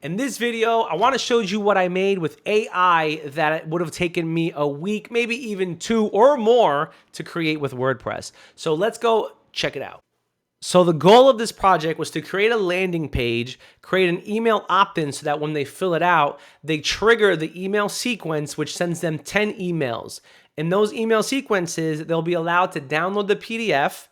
In this video, I want to show you what I made with AI that would have taken me a week, maybe even 2 or more to create with WordPress. So let's go check it out. So the goal of this project was to create a landing page, create an email opt-in so that when they fill it out, they trigger the email sequence, which sends them 10 emails. In those email sequences, they'll be allowed to download the PDF.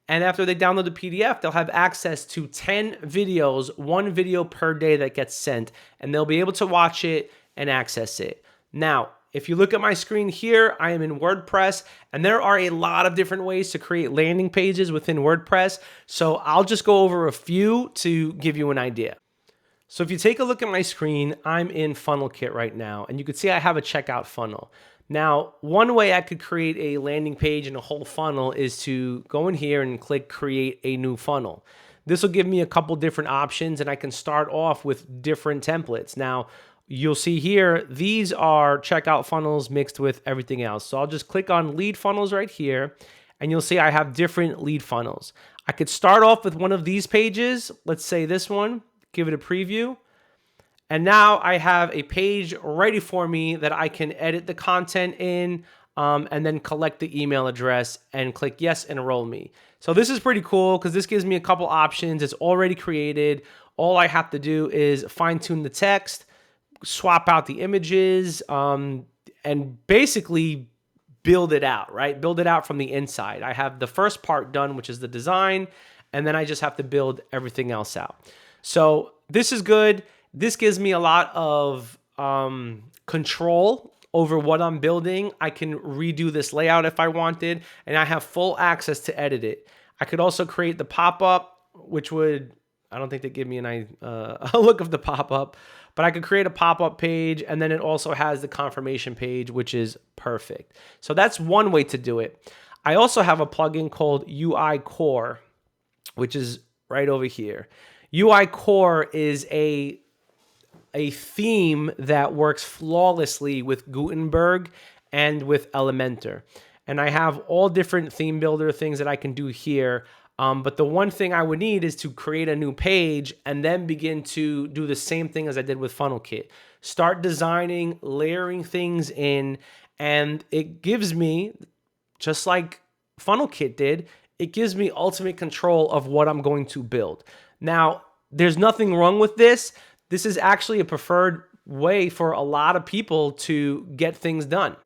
And after they download the PDF, they'll have access to 10 videos, 1 video per day that gets sent, and they'll be able to watch it and access it. Now, if you look at my screen here, I am in WordPress, and there are a lot of different ways to create landing pages within WordPress. So I'll just go over a few to give you an idea. So if you take a look at my screen, I'm in Funnel Kit right now, and you can see I have a checkout funnel. Now, one way I could create a landing page and a whole funnel is to go in here and click Create a New Funnel. This will give me a couple different options, and I can start off with different templates. Now, you'll see here, these are checkout funnels mixed with everything else. So I'll just click on lead funnels right here, and you'll see I have different lead funnels. I could start off with one of these pages. Let's say this one, give it a preview. And now I have a page ready for me that I can edit the content in and then collect the email address and click yes and enroll me. So this is pretty cool because this gives me a couple options. It's already created. All I have to do is fine tune the text, swap out the images, and basically build it out, right? Build it out from the inside. I have the first part done, which is the design, and then I just have to build everything else out. So this is good. This gives me a lot of control over what I'm building. I can redo this layout if I wanted, and I have full access to edit it. I could also create the pop-up, which would, I don't think they give me a look of the pop-up, but I could create a pop-up page, and then it also has the confirmation page, which is perfect. So that's one way to do it. I also have a plugin called UI Core, which is right over here. UI Core is a theme that works flawlessly with Gutenberg and with Elementor. And I have all different theme builder things that I can do here. But the one thing I would need is to create a new page and then begin to do the same thing as I did with Funnel Kit. Start designing, layering things in, and it gives me, just like Funnel Kit did, it gives me ultimate control of what I'm going to build. Now, there's nothing wrong with this. This is actually a preferred way for a lot of people to get things done.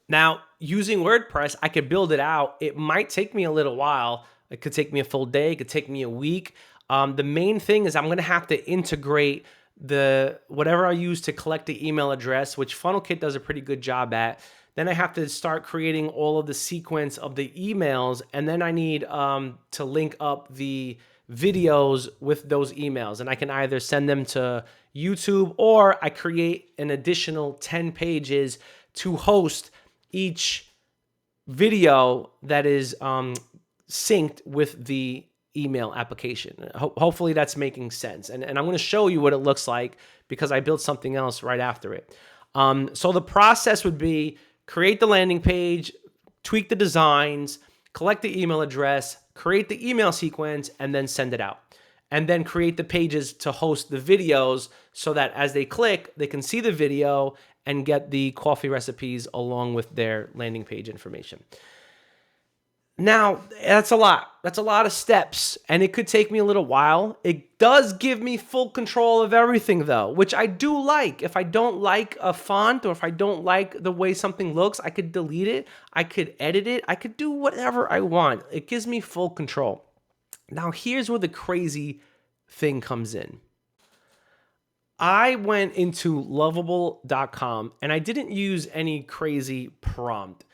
Now, using WordPress, I could build it out. It might take me a little while. It could take me a full day. It could take me a week. The main thing is I'm going to have to integrate whatever I use to collect the email address, which FunnelKit does a pretty good job at. Then I have to start creating all of the sequence of the emails, and then I need to link up the videos with those emails, and I can either send them to YouTube or I create an additional 10 pages to host each video that is synced with the email application. Hopefully that's making sense, and I'm going to show you what it looks like because I built something else right after it. So the process would be create the landing page, tweak the designs, collect the email address, create the email sequence, and then send it out. And then create the pages to host the videos so that as they click, they can see the video and get the coffee recipes along with their landing page information. Now, that's a lot. That's a lot of steps, and it could take me a little while. It does give me full control of everything, though, which I do like. If I don't like a font or if I don't like the way something looks, I could delete it. I could edit it. I could do whatever I want. It gives me full control. Now, here's where the crazy thing comes in. I went into Lovable.com, and I didn't use any crazy prompt.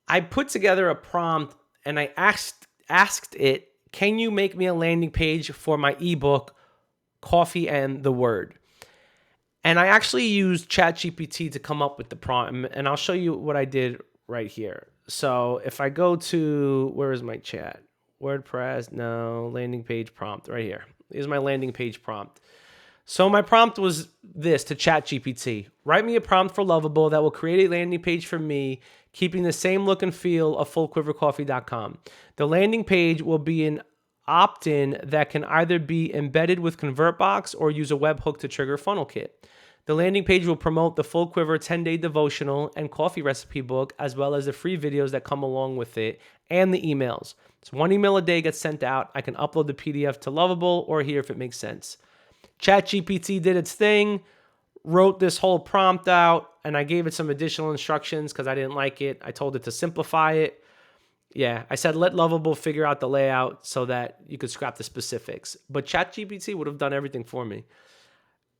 I put together a prompt, and I asked it, can you make me a landing page for my ebook, Coffee and the Word? And I actually used ChatGPT to come up with the prompt, and I'll show you what I did right here. So if I go to, where is my chat? WordPress, no, landing page prompt right here. Here's my landing page prompt. So my prompt was this to ChatGPT. Write me a prompt for Lovable that will create a landing page for me, keeping the same look and feel of fullquivercoffee.com. The landing page will be an opt-in that can either be embedded with ConvertBox or use a webhook to trigger funnel kit. The landing page will promote the full Quiver 10-day devotional and coffee recipe book, as well as the free videos that come along with it and the emails. So 1 email a day gets sent out. I can upload the PDF to Lovable or here if it makes sense. ChatGPT did its thing, wrote this whole prompt out, and I gave it some additional instructions because I didn't like it. I told it to simplify it. Yeah, I said let Lovable figure out the layout so that you could scrap the specifics. But ChatGPT would have done everything for me.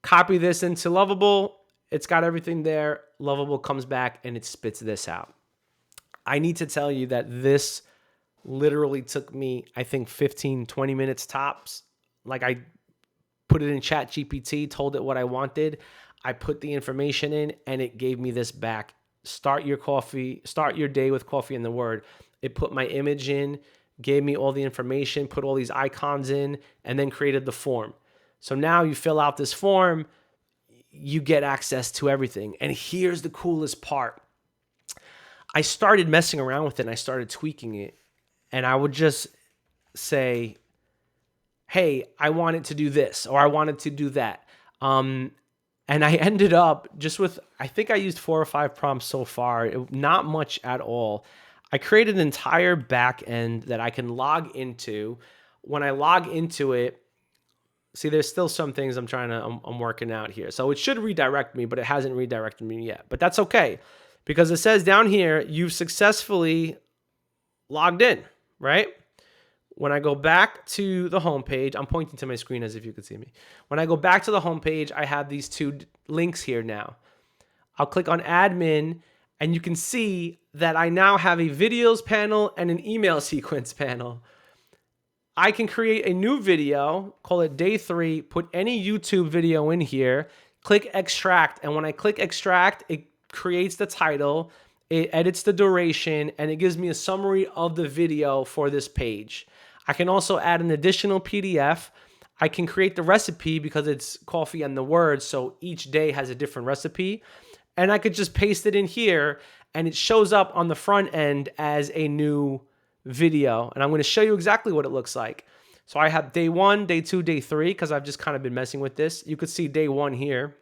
Copy this into Lovable. It's got everything there. Lovable comes back and it spits this out. I need to tell you that this literally took me, I think, 15, 20 minutes tops. Like, I put it in ChatGPT, told it what I wanted. I put the information in and it gave me this back. Start your day with coffee and the word. It put my image in, gave me all the information, put all these icons in, and then created the form. So now you fill out this form, you get access to everything. And here's the coolest part. I started messing around with it and I started tweaking it. And I would just say, hey, I want it to do this, or I wanted to do that. And I ended up just with, I think I used 4 or 5 prompts so far, not much at all. I created an entire backend that I can log into. When I log into it, see, there's still some things I'm working out here. So it should redirect me, but it hasn't redirected me yet. But that's okay, because it says down here, you've successfully logged in, right? When I go back to the homepage, I'm pointing to my screen as if you could see me. When I go back to the homepage, I have these 2 links here now. I'll click on admin and you can see that I now have a videos panel and an email sequence panel. I can create a new video, call it day 3, put any YouTube video in here, click extract. And when I click extract, it creates the title, it edits the duration, and it gives me a summary of the video for this page. I can also add an additional PDF. I can create the recipe because it's coffee and the word, so each day has a different recipe. And I could just paste it in here, and it shows up on the front end as a new video. And I'm going to show you exactly what it looks like. So I have day 1, day 2, day 3, because I've just kind of been messing with this. You could see day 1 here.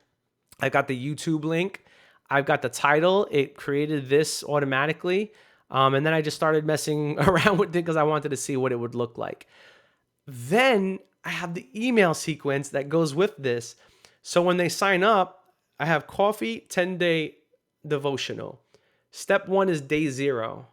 I got the YouTube link. I've got the title. It created this automatically. And then I just started messing around with it because I wanted to see what it would look like. Then I have the email sequence that goes with this. So when they sign up, I have coffee 10-day devotional. Step 1 is day 0.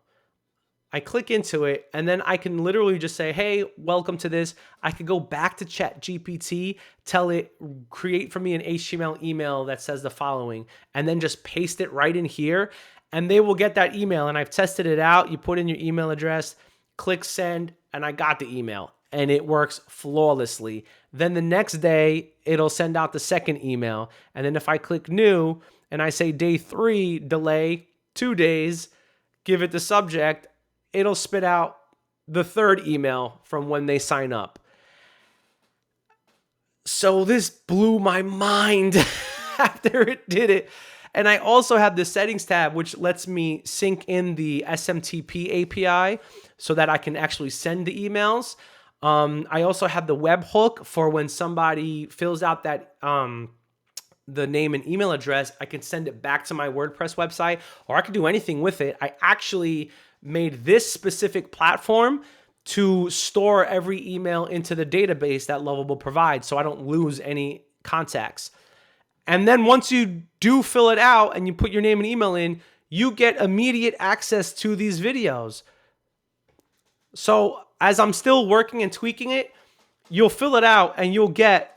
I click into it and then I can literally just say, hey, welcome to this. I could go back to ChatGPT, tell it, create for me an HTML email that says the following, and then just paste it right in here. And they will get that email. And I've tested it out. You put in your email address, click send, and I got the email. And it works flawlessly. Then the next day, it'll send out the second email. And then if I click new and I say day 3, delay 2 days, give it the subject, it'll spit out the 3rd email from when they sign up. So this blew my mind after it did it. And I also have the settings tab, which lets me sync in the SMTP API so that I can actually send the emails. I also have the webhook for when somebody fills out that the name and email address, I can send it back to my WordPress website, or I can do anything with it. I actually made this specific platform to store every email into the database that Lovable provides so I don't lose any contacts. And then once you do fill it out and you put your name and email in, you get immediate access to these videos. So as I'm still working and tweaking it, you'll fill it out and you'll get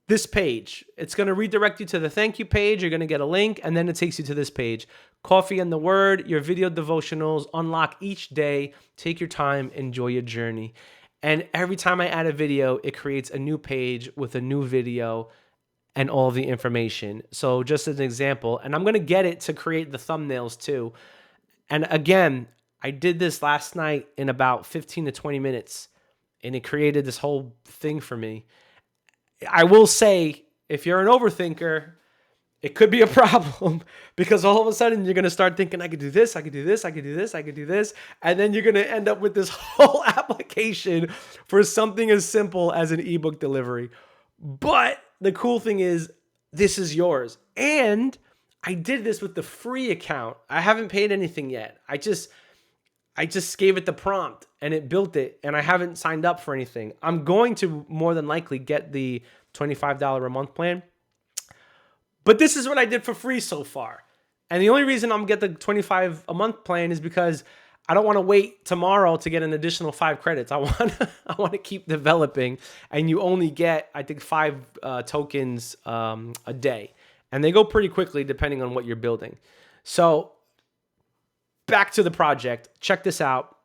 this page. It's going to redirect you to the thank you page. You're going to get a link and then it takes you to this page. Coffee and the word, your video devotionals, unlock each day. Take your time, enjoy your journey. And every time I add a video, it creates a new page with a new video and all the information. So just as an example, and I'm going to get it to create the thumbnails too. And again, I did this last night in about 15 to 20 minutes and it created this whole thing for me. I will say, if you're an overthinker it could be a problem because all of a sudden you're going to start thinking, I could do this, I could do this, I could do this, I could do this. And then you're going to end up with this whole application for something as simple as an ebook delivery. But the cool thing is, this is yours. And I did this with the free account. I haven't paid anything yet. I just gave it the prompt and it built it, and I haven't signed up for anything. I'm going to more than likely get the $25 a month plan. But this is what I did for free so far. And the only reason I'm gonna get the 25 a month plan is because I don't want to wait tomorrow to get an additional 5 credits. I want to keep developing, and you only get, I think, 5 tokens a day, and they go pretty quickly depending on what you're building. So back to the project. Check this out.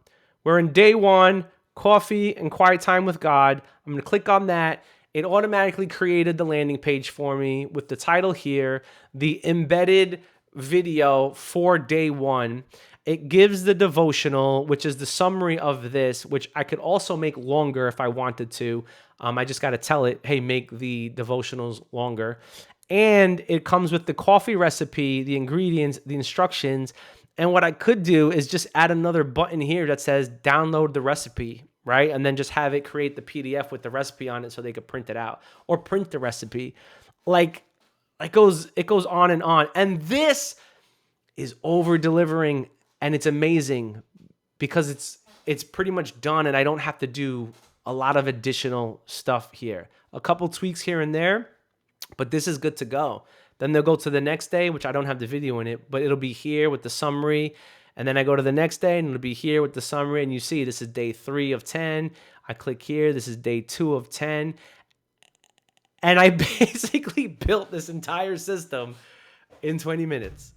We're in day 1, coffee and quiet time with God. I'm going to click on that. It automatically created the landing page for me with the title here, the embedded video for day 1. It gives the devotional, which is the summary of this, which I could also make longer if I wanted to. I just got to tell it, hey, make the devotionals longer. And it comes with the coffee recipe, the ingredients, the instructions. And what I could do is just add another button here that says download the recipe, right? And then just have it create the PDF with the recipe on it so they could print it out or print the recipe. Like it goes on and on. And this is over delivering, and it's amazing because it's pretty much done, and I don't have to do a lot of additional stuff here. A couple tweaks here and there, but this is good to go. Then they'll go to the next day, which I don't have the video in it, but it'll be here with the summary. And then I go to the next day and it'll be here with the summary. And you see, this is day 3 of 10. I click here. This is day 2 of 10. And I basically built this entire system in 20 minutes.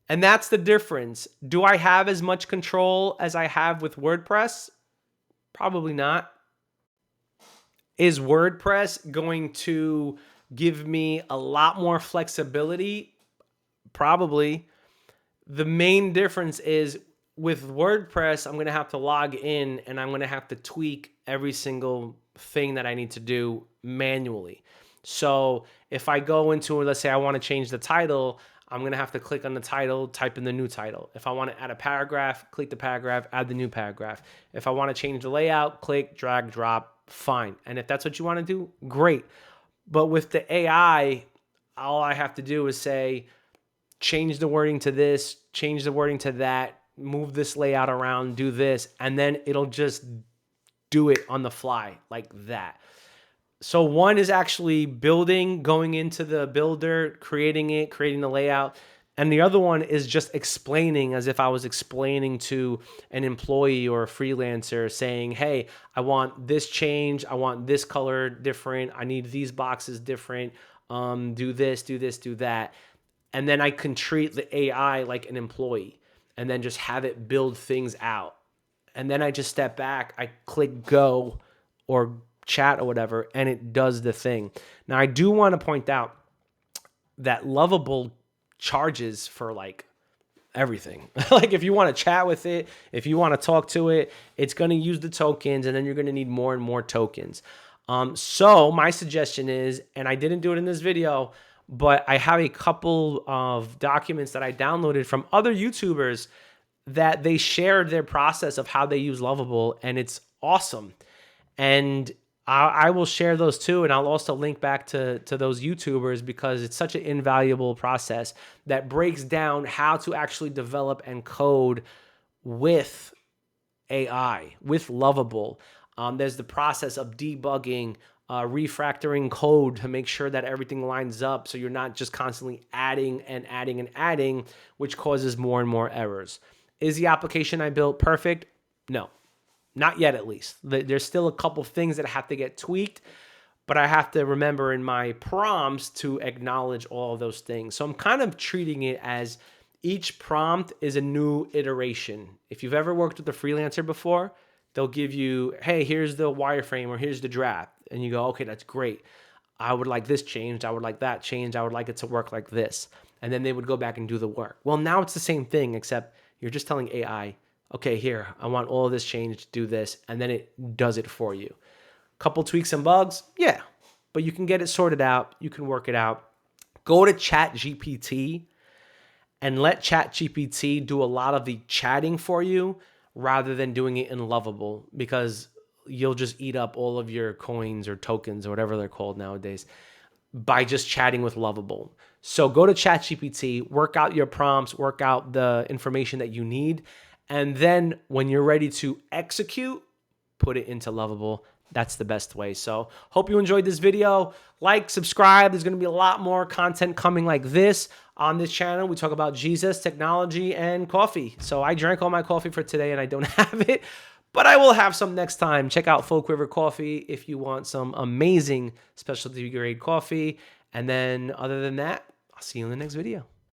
And that's the difference. Do I have as much control as I have with WordPress? Probably not. Is WordPress going to give me a lot more flexibility? Probably. The main difference is with WordPress, I'm going to have to log in and I'm going to have to tweak every single thing that I need to do manually. So if I go into, let's say I want to change the title, I'm going to have to click on the title, type in the new title. If I want to add a paragraph, click the paragraph, add the new paragraph. If I want to change the layout, click, drag, drop, fine. And if that's what you want to do, great. But with the AI, all I have to do is say, change the wording to this, change the wording to that, move this layout around, do this, and then it'll just do it on the fly like that. So one is actually building, going into the builder, creating it, creating the layout. And the other one is just explaining as if I was explaining to an employee or a freelancer saying, hey, I want this change. I want this color different. I need these boxes different. Do this, do this, do that. And then I can treat the AI like an employee and then just have it build things out. And then I just step back, I click go or chat or whatever, and it does the thing. Now, I do want to point out that Lovable charges for like everything. Like if you want to chat with it, if you want to talk to it, it's going to use the tokens, and then you're going to need more and more tokens. So my suggestion is, and I didn't do it in this video, but I have a couple of documents that I downloaded from other YouTubers that they shared their process of how they use Lovable, and it's awesome. And I will share those too, and I'll also link back to those YouTubers because it's such an invaluable process that breaks down how to actually develop and code with AI, with Lovable. There's the process of debugging, refactoring code to make sure that everything lines up so you're not just constantly adding and adding and adding, which causes more and more errors. Is the application I built perfect? No. Not yet, at least. There's still a couple things that have to get tweaked, but I have to remember in my prompts to acknowledge all of those things. So I'm kind of treating it as each prompt is a new iteration. If you've ever worked with a freelancer before, they'll give you, hey, here's the wireframe or here's the draft. And you go, okay, that's great. I would like this changed. I would like that changed. I would like it to work like this. And then they would go back and do the work. Well, now it's the same thing, except you're just telling AI, okay, here, I want all of this changed, do this, and then it does it for you. Couple tweaks and bugs, yeah, but you can get it sorted out, you can work it out. Go to ChatGPT and let ChatGPT do a lot of the chatting for you rather than doing it in Lovable, because you'll just eat up all of your coins or tokens or whatever they're called nowadays by just chatting with Lovable. So go to ChatGPT, work out your prompts, work out the information that you need, and then when you're ready to execute, put it into Lovable. That's the best way. So hope you enjoyed this video. Like, subscribe. There's going to be a lot more content coming like this on this channel. We talk about Jesus, technology, and coffee. So I drank all my coffee for today and I don't have it, but I will have some next time. Check out Full Quiver Coffee if you want some amazing specialty grade coffee. And then other than that, I'll see you in the next video.